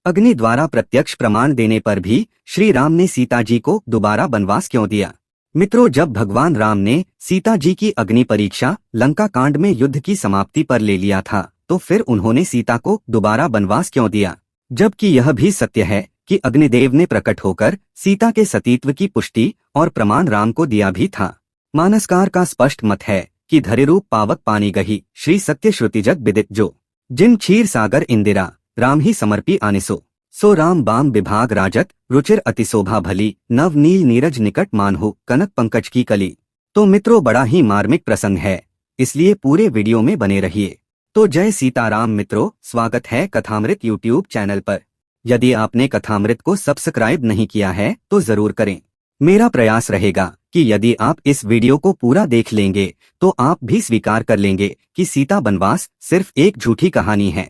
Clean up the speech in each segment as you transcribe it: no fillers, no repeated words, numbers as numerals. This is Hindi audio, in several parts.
अग्नि द्वारा प्रत्यक्ष प्रमाण देने पर भी श्री राम ने सीता जी को दोबारा वनवास क्यों दिया? मित्रों, जब भगवान राम ने सीता जी की अग्नि परीक्षा लंका कांड में युद्ध की समाप्ति पर ले लिया था, तो फिर उन्होंने सीता को दोबारा वनवास क्यों दिया? जबकि यह भी सत्य है कि अग्निदेव ने प्रकट होकर सीता के सतीत्व की पुष्टि और प्रमाण राम को दिया भी था। मानसकार का स्पष्ट मत है कि धरिरूप पावक पानी गही, श्री सत्य श्रुति जग विदित जो। जिन क्षीर सागर इंदिरा राम ही समर्पी आनिसो, सो राम बाम विभाग राजत, रुचिर अतिशोभा भली, नव नील नीरज निकट मानहु, कनक पंकज की कली। तो मित्रों, बड़ा ही मार्मिक प्रसंग है, इसलिए पूरे वीडियो में बने रहिए। तो जय सीताराम मित्रों, स्वागत है कथामृत यूट्यूब चैनल पर। यदि आपने कथामृत को सब्सक्राइब नहीं किया है तो जरूर करें। मेरा प्रयास रहेगा कि यदि आप इस वीडियो को पूरा देख लेंगे तो आप भी स्वीकार कर लेंगे कि सीता वनवास सिर्फ एक झूठी कहानी है।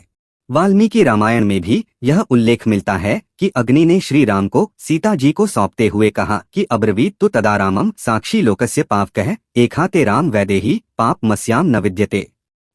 वाल्मीकि रामायण में भी यह उल्लेख मिलता है कि अग्नि ने श्री राम को सीता जी को सौंपते हुए कहा कि अब्रवीत तु तदा रामम साक्षी लोकस्य पावकः एखाते राम वैदेही पाप मस्याम न विद्यते,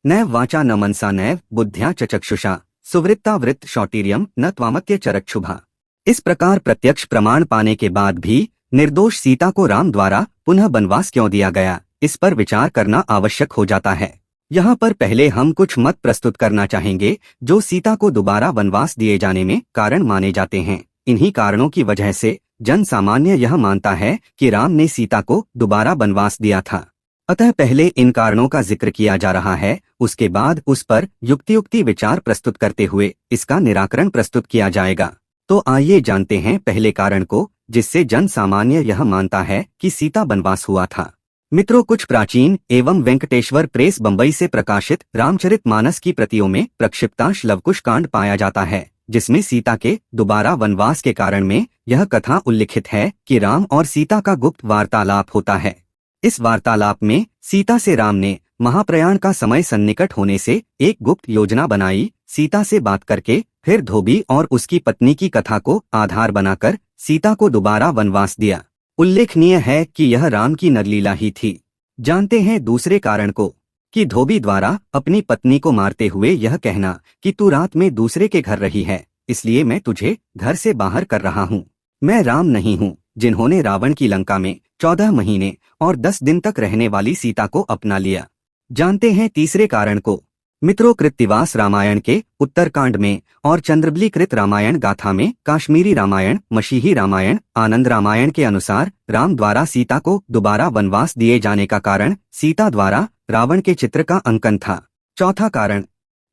नैव वाचा न मनसा नैव बुद्ध्या च चक्षुषा, सुवृत्ता वृत्त शौटीर्यम न त्वामत्य चरक्षुभा। इस प्रकार प्रत्यक्ष प्रमाण पाने के बाद भी निर्दोष सीता को राम द्वारा पुनः वनवास क्यों दिया गया, इस पर विचार करना आवश्यक हो जाता है। यहाँ पर पहले हम कुछ मत प्रस्तुत करना चाहेंगे जो सीता को दोबारा वनवास दिए जाने में कारण माने जाते हैं। इन्हीं कारणों की वजह से जन सामान्य यह मानता है कि राम ने सीता को दोबारा वनवास दिया था। अतः पहले इन कारणों का जिक्र किया जा रहा है, उसके बाद उस पर युक्ति विचार प्रस्तुत करते हुए इसका निराकरण प्रस्तुत किया जाएगा। तो आइए जानते हैं पहले कारण को, जिससे जन सामान्य यह मानता है कि सीता वनवास हुआ था। मित्रों, कुछ प्राचीन एवं वेंकटेश्वर प्रेस बंबई से प्रकाशित रामचरितमानस की प्रतियों में प्रक्षिप्तांश लवकुश कांड पाया जाता है, जिसमें सीता के दोबारा वनवास के कारण में यह कथा उल्लिखित है कि राम और सीता का गुप्त वार्तालाप होता है। इस वार्तालाप में सीता से राम ने महाप्रयाण का समय सन्निकट होने से एक गुप्त योजना बनाई। सीता से बात करके फिर धोबी और उसकी पत्नी की कथा को आधार बनाकर सीता को दोबारा वनवास दिया। उल्लेखनीय है कि यह राम की नरलीला ही थी। जानते हैं दूसरे कारण को, कि धोबी द्वारा अपनी पत्नी को मारते हुए यह कहना कि तू रात में दूसरे के घर रही है, इसलिए मैं तुझे घर से बाहर कर रहा हूँ। मैं राम नहीं हूँ जिन्होंने रावण की लंका में 14 महीने और 10 दिन तक रहने वाली सीता को अपना लिया। जानते हैं तीसरे कारण को। मित्रों, कृत्तिवास रामायण के उत्तरकांड में और चंद्रबलीकृत रामायण गाथा में, काश्मीरी रामायण, मशीही रामायण, आनंद रामायण के अनुसार राम द्वारा सीता को दोबारा वनवास दिए जाने का कारण सीता द्वारा रावण के चित्र का अंकन था। चौथा कारण,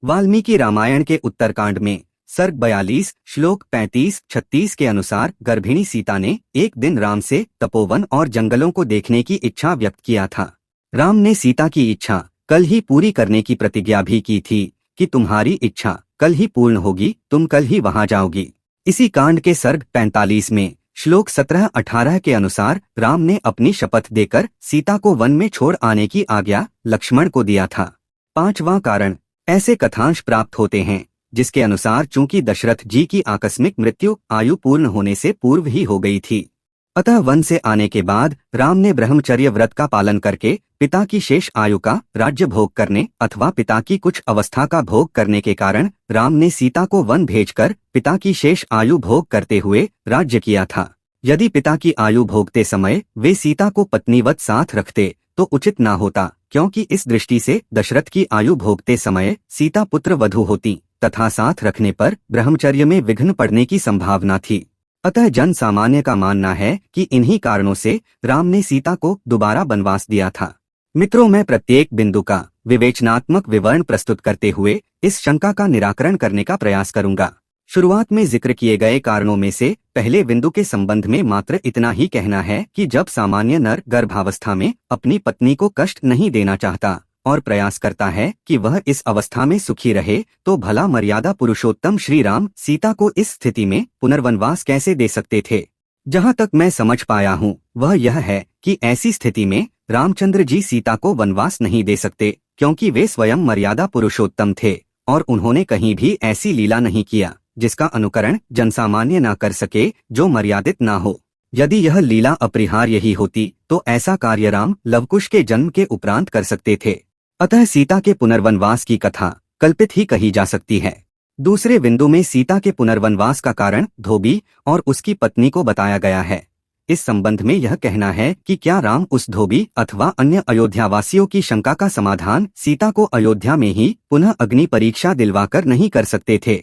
वाल्मीकि रामायण के उत्तरकांड में सर्ग 42 श्लोक 35-36 के अनुसार गर्भिणी सीता ने एक दिन राम से तपोवन और जंगलों को देखने की इच्छा व्यक्त किया था। राम ने सीता की इच्छा कल ही पूरी करने की प्रतिज्ञा भी की थी कि तुम्हारी इच्छा कल ही पूर्ण होगी, तुम कल ही वहां जाओगी। इसी कांड के सर्ग 45 में श्लोक 17-18 के अनुसार राम ने अपनी शपथ देकर सीता को वन में छोड़ आने की आज्ञा लक्ष्मण को दिया था। पांचवां कारण, ऐसे कथांश प्राप्त होते हैं जिसके अनुसार चूंकि दशरथ जी की आकस्मिक मृत्यु आयु पूर्ण होने से पूर्व ही हो गई थी, अतः वन से आने के बाद राम ने ब्रह्मचर्य व्रत का पालन करके पिता की शेष आयु का राज्य भोग करने अथवा पिता की कुछ अवस्था का भोग करने के कारण राम ने सीता को वन भेजकर पिता की शेष आयु भोग करते हुए राज्य किया था। यदि पिता की आयु भोगते समय वे सीता को पत्नीवत साथ रखते तो उचित न होता, क्योंकि इस दृष्टि से दशरथ की आयु भोगते समय सीता पुत्र वधू होती तथा साथ रखने पर ब्रह्मचर्य में विघ्न पड़ने की संभावना थी। अतः जन सामान्य का मानना है कि इन्हीं कारणों से राम ने सीता को दोबारा वनवास दिया था। मित्रों, मैं प्रत्येक बिंदु का विवेचनात्मक विवरण प्रस्तुत करते हुए इस शंका का निराकरण करने का प्रयास करूंगा। शुरुआत में जिक्र किए गए कारणों में से पहले बिंदु के संबंध में मात्र इतना ही कहना है कि जब सामान्य नर गर्भावस्था में अपनी पत्नी को कष्ट नहीं देना चाहता और प्रयास करता है कि वह इस अवस्था में सुखी रहे, तो भला मर्यादा पुरुषोत्तम श्री राम सीता को इस स्थिति में पुनर्वनवास कैसे दे सकते थे। जहां तक मैं समझ पाया हूं वह यह है कि ऐसी स्थिति में रामचंद्र जी सीता को वनवास नहीं दे सकते, क्योंकि वे स्वयं मर्यादा पुरुषोत्तम थे और उन्होंने कहीं भी ऐसी लीला नहीं किया जिसका अनुकरण जनसामान्य न कर सके, जो मर्यादित न हो। यदि यह लीला अपरिहार्य ही होती तो ऐसा कार्य राम लवकुश के जन्म के उपरांत कर सकते थे। अतः सीता के पुनर्वनवास की कथा कल्पित ही कही जा सकती है। दूसरे बिंदु में सीता के पुनर्वनवास का कारण धोबी और उसकी पत्नी को बताया गया है। इस संबंध में यह कहना है कि क्या राम उस धोबी अथवा अन्य अयोध्यावासियों की शंका का समाधान सीता को अयोध्या में ही पुनः अग्नि परीक्षा दिलवाकर नहीं कर सकते थे?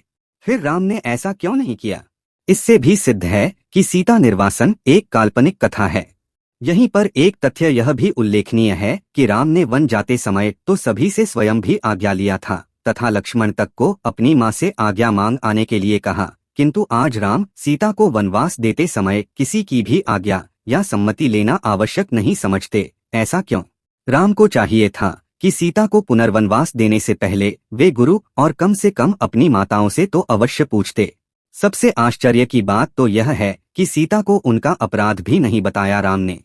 फिर राम ने ऐसा क्यों नहीं किया? इससे भी सिद्ध है कि सीता निर्वासन एक काल्पनिक कथा है। यहीं पर एक तथ्य यह भी उल्लेखनीय है कि राम ने वन जाते समय तो सभी से स्वयं भी आज्ञा लिया था तथा लक्ष्मण तक को अपनी मां से आज्ञा मांग आने के लिए कहा, किंतु आज राम सीता को वनवास देते समय किसी की भी आज्ञा या सम्मति लेना आवश्यक नहीं समझते। ऐसा क्यों? राम को चाहिए था कि सीता को पुनर्वनवास देने से पहले वे गुरु और कम से कम अपनी माताओं से तो अवश्य पूछते। सबसे आश्चर्य की बात तो यह है कि सीता को उनका अपराध भी नहीं बताया राम ने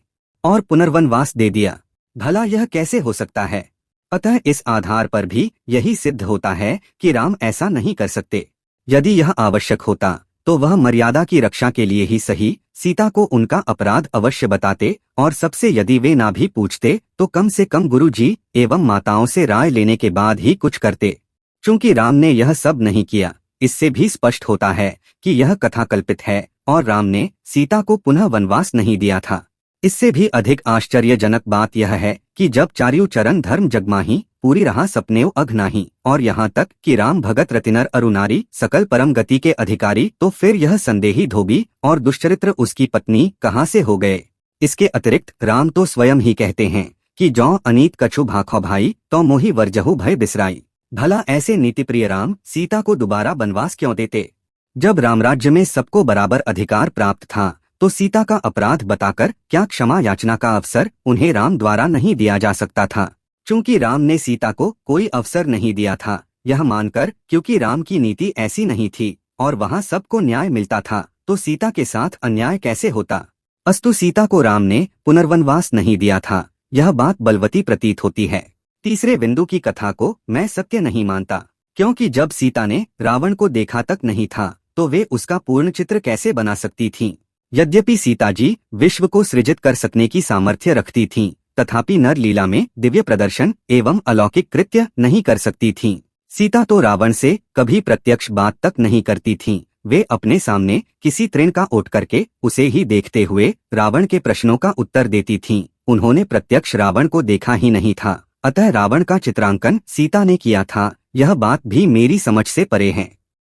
और पुनर्वनवास दे दिया। भला यह कैसे हो सकता है? अतः इस आधार पर भी यही सिद्ध होता है कि राम ऐसा नहीं कर सकते। यदि यह आवश्यक होता तो वह मर्यादा की रक्षा के लिए ही सही सीता को उनका अपराध अवश्य बताते और सबसे यदि वे ना भी पूछते तो कम से कम गुरुजी एवं माताओं से राय लेने के बाद ही कुछ करते। चूंकि राम ने यह सब नहीं किया, इससे भी स्पष्ट होता है कि यह कथा कल्पित है और राम ने सीता को पुनः वनवास नहीं दिया था। इससे भी अधिक आश्चर्यजनक बात यह है कि जब चार्यु चरण धर्म जगमाही पूरी रहा सपनेव अघ नाही और यहाँ तक कि राम भगत रतिनर अरुनारी सकल परम गति के अधिकारी, तो फिर यह संदेही धोबी और दुष्चरित्र उसकी पत्नी कहाँ से हो गए? इसके अतिरिक्त राम तो स्वयं ही कहते हैं कि जौ अनीत कछु भाखौ भाई तो मोहि वर्जहु भय बिसराई। भला ऐसे नीतिप्रिय राम सीता को दोबारा वनवास क्यों देते? जब रामराज्य में सबको बराबर अधिकार प्राप्त था तो सीता का अपराध बताकर क्या क्षमा याचना का अवसर उन्हें राम द्वारा नहीं दिया जा सकता था? चूंकि राम ने सीता को कोई अवसर नहीं दिया था यह मानकर क्योंकि राम की नीति ऐसी नहीं थी और वहां सबको न्याय मिलता था, तो सीता के साथ अन्याय कैसे होता? अस्तु सीता को राम ने पुनर्वनवास नहीं दिया था, यह बात बलवती प्रतीत होती है। तीसरे बिंदु की कथा को मैं सत्य नहीं मानता, क्योंकि जब सीता ने रावण को देखा तक नहीं था तो वे उसका पूर्ण चित्र कैसे बना सकती थीं? यद्यपि सीता जी विश्व को सृजित कर सकने की सामर्थ्य रखती थीं, तथापि नर लीला में दिव्य प्रदर्शन एवं अलौकिक कृत्य नहीं कर सकती थीं। सीता तो रावण से कभी प्रत्यक्ष बात तक नहीं करती थीं। वे अपने सामने किसी तृण का ओट करके उसे ही देखते हुए रावण के प्रश्नों का उत्तर देती थीं। उन्होंने प्रत्यक्ष रावण को देखा ही नहीं था, अतः रावण का चित्रांकन सीता ने किया था, यह बात भी मेरी समझ से परे है।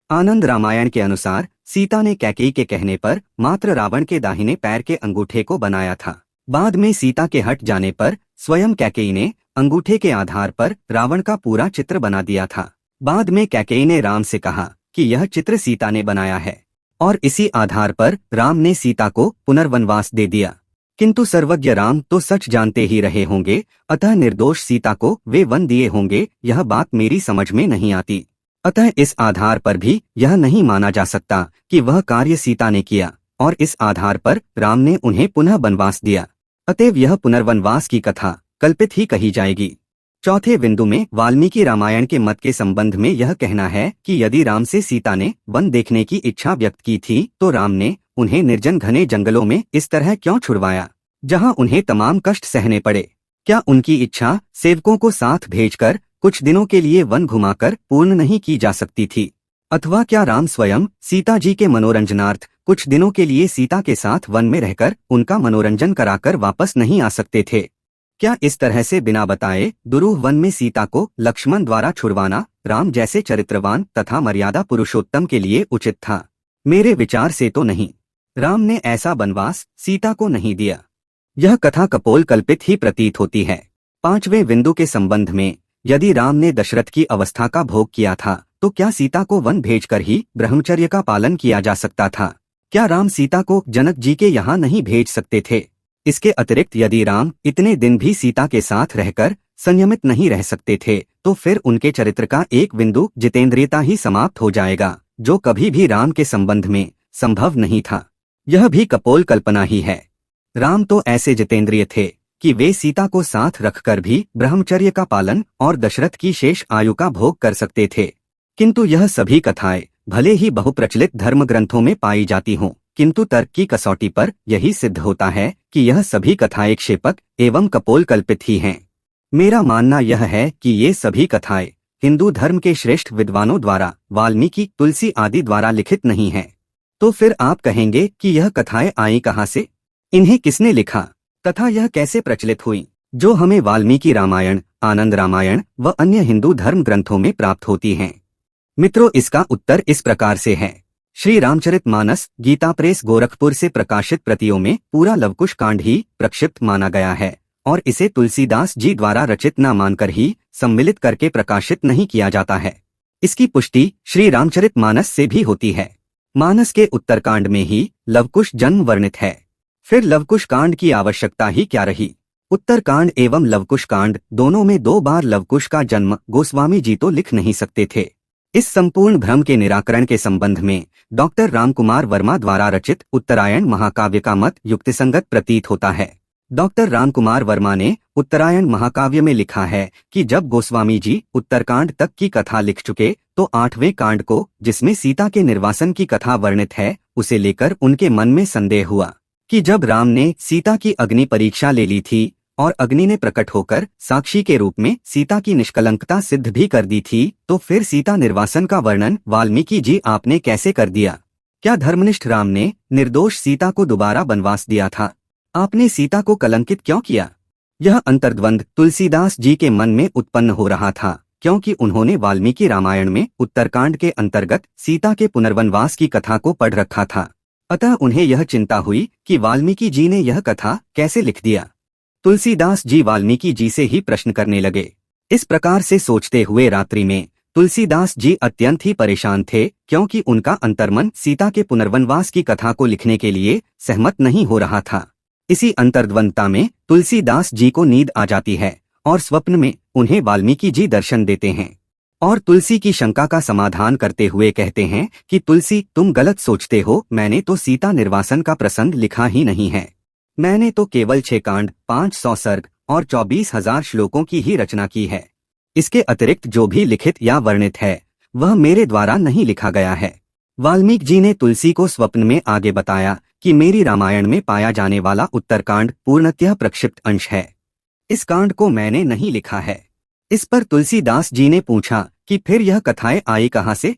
आनंद रामायण के अनुसार सीता ने कैकेयी के कहने पर मात्र रावण के दाहिने पैर के अंगूठे को बनाया था। बाद में सीता के हट जाने पर स्वयं कैकेयी ने अंगूठे के आधार पर रावण का पूरा चित्र बना दिया था। बाद में कैकेयी ने राम से कहा कि यह चित्र सीता ने बनाया है और इसी आधार पर राम ने सीता को पुनर्वनवास दे दिया। किंतु सर्वज्ञ राम तो सच जानते ही रहे होंगे, अतः निर्दोष सीता को वे वन दिए होंगे, यह बात मेरी समझ में नहीं आती। अतः इस आधार पर भी यह नहीं माना जा सकता कि वह कार्य सीता ने किया और इस आधार पर राम ने उन्हें पुनः वनवास दिया। अतएव यह पुनर्वनवास की कथा कल्पित ही कही जाएगी। चौथे बिंदु में वाल्मीकि रामायण के मत के संबंध में यह कहना है कि यदि राम से सीता ने वन देखने की इच्छा व्यक्त की थी तो राम ने उन्हें निर्जन घने जंगलों में इस तरह क्यों छुड़वाया, जहां उन्हें तमाम कष्ट सहने पड़े? क्या उनकी इच्छा सेवकों को साथ भेजकर कुछ दिनों के लिए वन घुमाकर पूर्ण नहीं की जा सकती थी? अथवा क्या राम स्वयं सीता जी के मनोरंजनार्थ कुछ दिनों के लिए सीता के साथ वन में रहकर उनका मनोरंजन कराकर वापस नहीं आ सकते थे? क्या इस तरह से बिना बताए दुरूह वन में सीता को लक्ष्मण द्वारा छुड़वाना राम जैसे चरित्रवान तथा मर्यादा पुरुषोत्तम के लिए उचित था? मेरे विचार से तो नहीं। राम ने ऐसा वनवास सीता को नहीं दिया। यह कथा कपोल कल्पित ही प्रतीत होती है। पांचवें बिंदु के संबंध में यदि राम ने दशरथ की अवस्था का भोग किया था तो क्या सीता को वन भेजकर ही ब्रह्मचर्य का पालन किया जा सकता था? क्या राम सीता को जनक जी के यहाँ नहीं भेज सकते थे? इसके अतिरिक्त यदि राम इतने दिन भी सीता के साथ रहकर संयमित नहीं रह सकते थे तो फिर उनके चरित्र का एक बिंदु जितेंद्रियता ही समाप्त हो जाएगा, जो कभी भी राम के संबंध में संभव नहीं था। यह भी कपोल कल्पना ही है। राम तो ऐसे जितेंद्रिय थे कि वे सीता को साथ रखकर भी ब्रह्मचर्य का पालन और दशरथ की शेष आयु का भोग कर सकते थे। किंतु यह सभी कथाएं भले ही बहुप्रचलित धर्म ग्रंथों में पाई जाती हों, किंतु तर्क की कसौटी पर यही सिद्ध होता है कि यह सभी कथाएं क्षेपक एवं कपोल कल्पित ही हैं। मेरा मानना यह है कि ये सभी कथाएं हिंदू धर्म के श्रेष्ठ विद्वानों द्वारा, वाल्मीकि, तुलसी आदि द्वारा लिखित नहीं है, तो फिर आप कहेंगे कि यह कथाएं आई कहाँ से? इन्हें किसने लिखा तथा यह कैसे प्रचलित हुई, जो हमें वाल्मीकि रामायण, आनंद रामायण व अन्य हिंदू धर्म ग्रंथों में प्राप्त होती हैं? मित्रों, इसका उत्तर इस प्रकार से है। श्री रामचरितमानस गीता प्रेस गोरखपुर से प्रकाशित प्रतियों में पूरा लवकुश कांड ही प्रक्षिप्त माना गया है और इसे तुलसीदास जी द्वारा रचित न मानकर ही सम्मिलित करके प्रकाशित नहीं किया जाता है। इसकी पुष्टि श्री रामचरितमानस से भी होती है। मानस के उत्तरकांड में ही लवकुश जन्म वर्णित है, फिर लवकुश कांड की आवश्यकता ही क्या रही? उत्तरकांड एवं लवकुश कांड दोनों में 2 बार लवकुश का जन्म गोस्वामी जी तो लिख नहीं सकते थे। इस संपूर्ण भ्रम के निराकरण के संबंध में डॉक्टर रामकुमार वर्मा द्वारा रचित उत्तरायण महाकाव्य का मत युक्तिसंगत प्रतीत होता है। डॉक्टर रामकुमार वर्मा ने उत्तरायण महाकाव्य में लिखा है कि जब गोस्वामी जी उत्तरकांड तक की कथा लिख चुके तो 8वें कांड को, जिसमें सीता के निर्वासन की कथा वर्णित है, उसे लेकर उनके मन में संदेह हुआ कि जब राम ने सीता की अग्नि परीक्षा ले ली थी और अग्नि ने प्रकट होकर साक्षी के रूप में सीता की निष्कलंकता सिद्ध भी कर दी थी, तो फिर सीता निर्वासन का वर्णन वाल्मीकि जी आपने कैसे कर दिया? क्या धर्मनिष्ठ राम ने निर्दोष सीता को दोबारा वनवास दिया था? आपने सीता को कलंकित क्यों किया? यह अंतर्द्वंद तुलसीदास जी के मन में उत्पन्न हो रहा था, क्योंकि उन्होंने वाल्मीकि रामायण में उत्तरकांड के अंतर्गत सीता के पुनर्वनवास की कथा को पढ़ रखा था। अतः उन्हें यह चिंता हुई कि वाल्मीकि जी ने यह कथा कैसे लिख दिया। तुलसीदास जी वाल्मीकि जी से ही प्रश्न करने लगे। इस प्रकार से सोचते हुए रात्रि में तुलसीदास जी अत्यंत ही परेशान थे, क्योंकि उनका अंतर्मन सीता के पुनर्वनवास की कथा को लिखने के लिए सहमत नहीं हो रहा था। इसी अंतर्द्वंदता में तुलसीदास जी को नींद आ जाती है और स्वप्न में उन्हें वाल्मीकि जी दर्शन देते हैं और तुलसी की शंका का समाधान करते हुए कहते हैं कि तुलसी, तुम गलत सोचते हो, मैंने तो सीता निर्वासन का प्रसंग लिखा ही नहीं है। मैंने तो केवल 6 कांड, 500 सर्ग और 24,000 श्लोकों की ही रचना की है। इसके अतिरिक्त जो भी लिखित या वर्णित है वह मेरे द्वारा नहीं लिखा गया है। वाल्मीकि जी ने तुलसी को स्वप्न में आगे बताया कि मेरी रामायण में पाया जाने वाला उत्तरकांड पूर्णतः प्रक्षिप्त अंश है, इस कांड को मैंने नहीं लिखा है। इस पर तुलसीदास जी ने पूछा कि फिर यह कथाएं आई कहाँ से?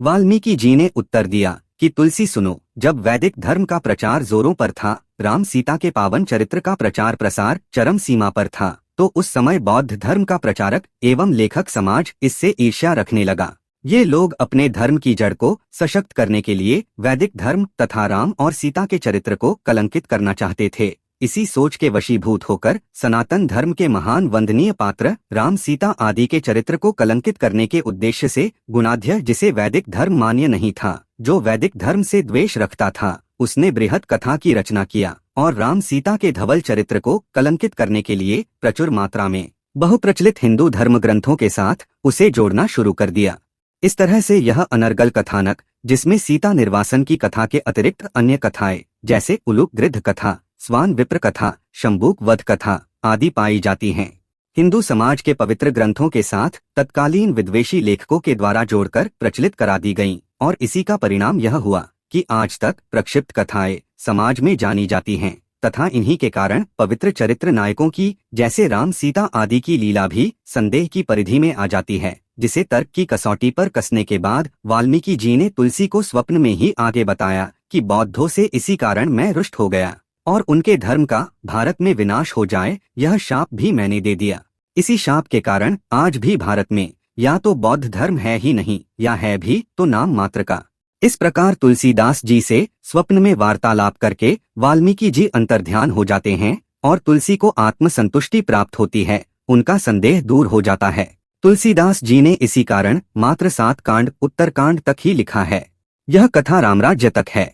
वाल्मीकि जी ने उत्तर दिया कि तुलसी सुनो, जब वैदिक धर्म का प्रचार जोरों पर था, राम सीता के पावन चरित्र का प्रचार प्रसार चरम सीमा पर था, तो उस समय बौद्ध धर्म का प्रचारक एवं लेखक समाज इससे ईर्ष्या रखने लगा। ये लोग अपने धर्म की जड़ को सशक्त करने के लिए वैदिक धर्म तथा राम और सीता के चरित्र को कलंकित करना चाहते थे। इसी सोच के वशीभूत होकर सनातन धर्म के महान वंदनीय पात्र राम सीता आदि के चरित्र को कलंकित करने के उद्देश्य से गुणाढ्य, जिसे वैदिक धर्म मान्य नहीं था, जो वैदिक धर्म से द्वेष रखता था, उसने बृहत कथा की रचना किया और राम सीता के धवल चरित्र को कलंकित करने के लिए प्रचुर मात्रा में बहुप्रचलित हिंदू धर्म ग्रंथों के साथ उसे जोड़ना शुरू कर दिया। इस तरह से यह अनर्गल कथानक, जिसमें सीता निर्वासन की कथा के अतिरिक्त अन्य कथाएं जैसे उलूक गृध्र कथा, स्वान विप्र कथा, शंबूक वध कथा आदि पाई जाती हैं, हिंदू समाज के पवित्र ग्रंथों के साथ तत्कालीन विद्वेषी लेखकों के द्वारा जोड़कर प्रचलित करा दी गईं और इसी का परिणाम यह हुआ कि आज तक प्रक्षिप्त कथाएं समाज में जानी जाती हैं तथा इन्हीं के कारण पवित्र चरित्र नायकों की जैसे राम सीता आदि की लीला भी संदेह की परिधि में आ जाती है, जिसे तर्क की कसौटी पर कसने के बाद वाल्मीकि जी ने तुलसी को स्वप्न में ही आगे बताया कि बौद्धों से इसी कारण मैं रुष्ट हो गया और उनके धर्म का भारत में विनाश हो जाए, यह शाप भी मैंने दे दिया। इसी शाप के कारण आज भी भारत में या तो बौद्ध धर्म है ही नहीं, या है भी तो नाम मात्र का। इस प्रकार तुलसीदास जी से स्वप्न में वार्तालाप करके वाल्मीकि जी अंतर्ध्यान हो जाते हैं और तुलसी को आत्मसंतुष्टि प्राप्त होती है, उनका संदेह दूर हो जाता है। तुलसीदास जी ने इसी कारण मात्र 7 कांड उत्तरकांड तक ही लिखा है। यह कथा रामराज्य तक है।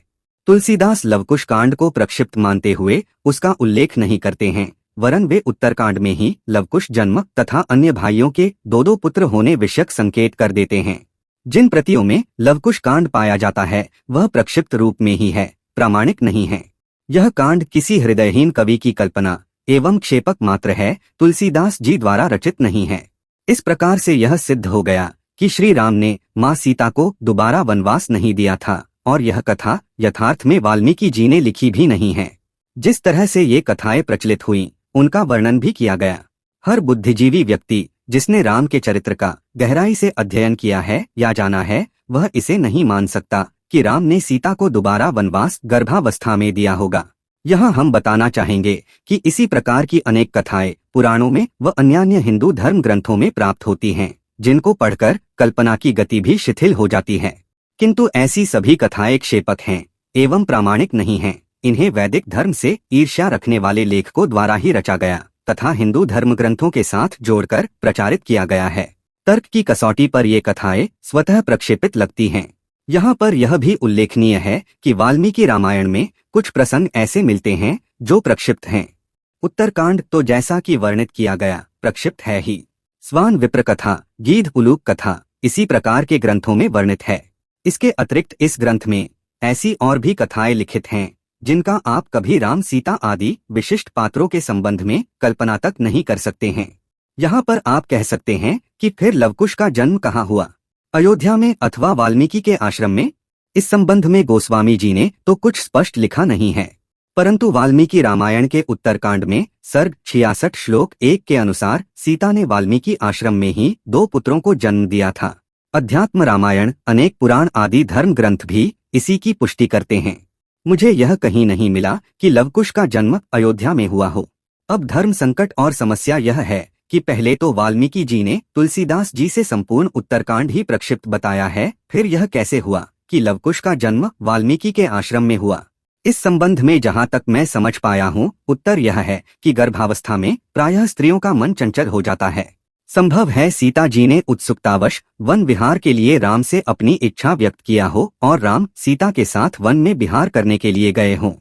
तुलसीदास लवकुश कांड को प्रक्षिप्त मानते हुए उसका उल्लेख नहीं करते हैं, वरन वे उत्तरकांड में ही लवकुश जन्म तथा अन्य भाइयों के 2-2 पुत्र होने विषयक संकेत कर देते हैं। जिन प्रतियों में लवकुश कांड पाया जाता है वह प्रक्षिप्त रूप में ही है, प्रामाणिक नहीं है। यह कांड किसी हृदयहीन कवि की कल्पना एवं क्षेपक मात्र है, तुलसीदास जी द्वारा रचित नहीं है। इस प्रकार से यह सिद्ध हो गया कि श्री राम ने माँ सीता को दोबारा वनवास नहीं दिया था और यह कथा यथार्थ में वाल्मीकि जी ने लिखी भी नहीं है। जिस तरह से ये कथाएं प्रचलित हुईं, उनका वर्णन भी किया गया। हर बुद्धिजीवी व्यक्ति जिसने राम के चरित्र का गहराई से अध्ययन किया है या जाना है, वह इसे नहीं मान सकता कि राम ने सीता को दोबारा वनवास गर्भावस्था में दिया होगा। यहाँ हम बताना चाहेंगे कि इसी प्रकार की अनेक कथाएं पुराणों में व अन्य हिंदू धर्म ग्रंथों में प्राप्त होती हैं, जिनको पढ़कर कल्पना की गति भी शिथिल हो जाती है। किंतु ऐसी सभी कथाएं क्षेपक हैं एवं प्रामाणिक नहीं हैं। इन्हें वैदिक धर्म से ईर्ष्या रखने वाले लेखकों द्वारा ही रचा गया तथा हिंदू धर्म ग्रंथों के साथ जोड़कर प्रचारित किया गया है। तर्क की कसौटी पर ये कथाएं स्वतः प्रक्षेपित लगती हैं। यहाँ पर यह भी उल्लेखनीय है कि वाल्मीकि रामायण में कुछ प्रसंग ऐसे मिलते हैं जो प्रक्षिप्त हैं। उत्तरकांड तो जैसा कि वर्णित किया गया प्रक्षिप्त है ही। स्वान विप्र कथा, गीध उलूक कथा इसी प्रकार के ग्रंथों में वर्णित है। इसके अतिरिक्त इस ग्रंथ में ऐसी और भी कथाएं लिखित हैं जिनका आप कभी राम सीता आदि विशिष्ट पात्रों के संबंध में कल्पना तक नहीं कर सकते हैं। यहाँ पर आप कह सकते हैं कि फिर लवकुश का जन्म कहाँ हुआ, अयोध्या में अथवा वाल्मीकि के आश्रम में? इस संबंध में गोस्वामी जी ने तो कुछ स्पष्ट लिखा नहीं है, परंतु वाल्मीकि रामायण के उत्तरकांड में सर्ग 66 श्लोक 1 के अनुसार सीता ने वाल्मीकि आश्रम में ही 2 पुत्रों को जन्म दिया था। अध्यात्म रामायण, अनेक पुराण आदि धर्म ग्रंथ भी इसी की पुष्टि करते हैं। मुझे यह कहीं नहीं मिला कि लवकुश का जन्म अयोध्या में हुआ हो। अब धर्म संकट और समस्या यह है कि पहले तो वाल्मीकि जी ने तुलसीदास जी से संपूर्ण उत्तरकांड ही प्रक्षिप्त बताया है, फिर यह कैसे हुआ कि लवकुश का जन्म वाल्मीकि के आश्रम में हुआ? इस संबंध में जहाँ तक मैं समझ पाया हूँ, उत्तर यह है कि गर्भावस्था में प्रायः स्त्रियों का मन चंचल हो जाता है। संभव है सीता जी ने उत्सुकतावश वन विहार के लिए राम से अपनी इच्छा व्यक्त किया हो और राम सीता के साथ वन में विहार करने के लिए गए हों।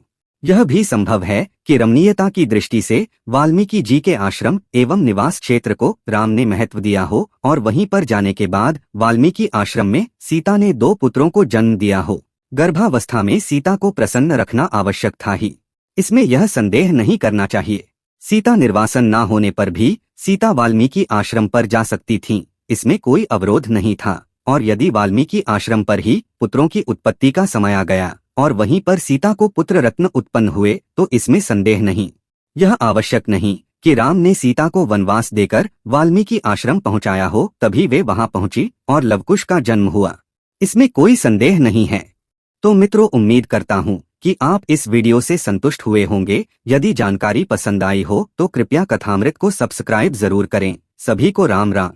यह भी संभव है कि रमणीयता की दृष्टि से वाल्मीकि जी के आश्रम एवं निवास क्षेत्र को राम ने महत्व दिया हो और वहीं पर जाने के बाद वाल्मीकि आश्रम में सीता ने 2 पुत्रों को जन्म दिया हो। गर्भावस्था में सीता को प्रसन्न रखना आवश्यक था ही, इसमें यह संदेह नहीं करना चाहिए। सीता निर्वासन न होने पर भी सीता वाल्मीकि आश्रम पर जा सकती थीं, इसमें कोई अवरोध नहीं था। और यदि वाल्मीकि आश्रम पर ही पुत्रों की उत्पत्ति का समय आ गया और वहीं पर सीता को पुत्र रत्न उत्पन्न हुए तो इसमें संदेह नहीं। यह आवश्यक नहीं कि राम ने सीता को वनवास देकर वाल्मीकि आश्रम पहुंचाया हो तभी वे वहां पहुंची और लवकुश का जन्म हुआ, इसमें कोई संदेह नहीं है। तो मित्रों, उम्मीद करता हूं कि आप इस वीडियो से संतुष्ट हुए होंगे। यदि जानकारी पसंद आई हो तो कृपया कथामृत को सब्सक्राइब जरूर करें। सभी को राम राम।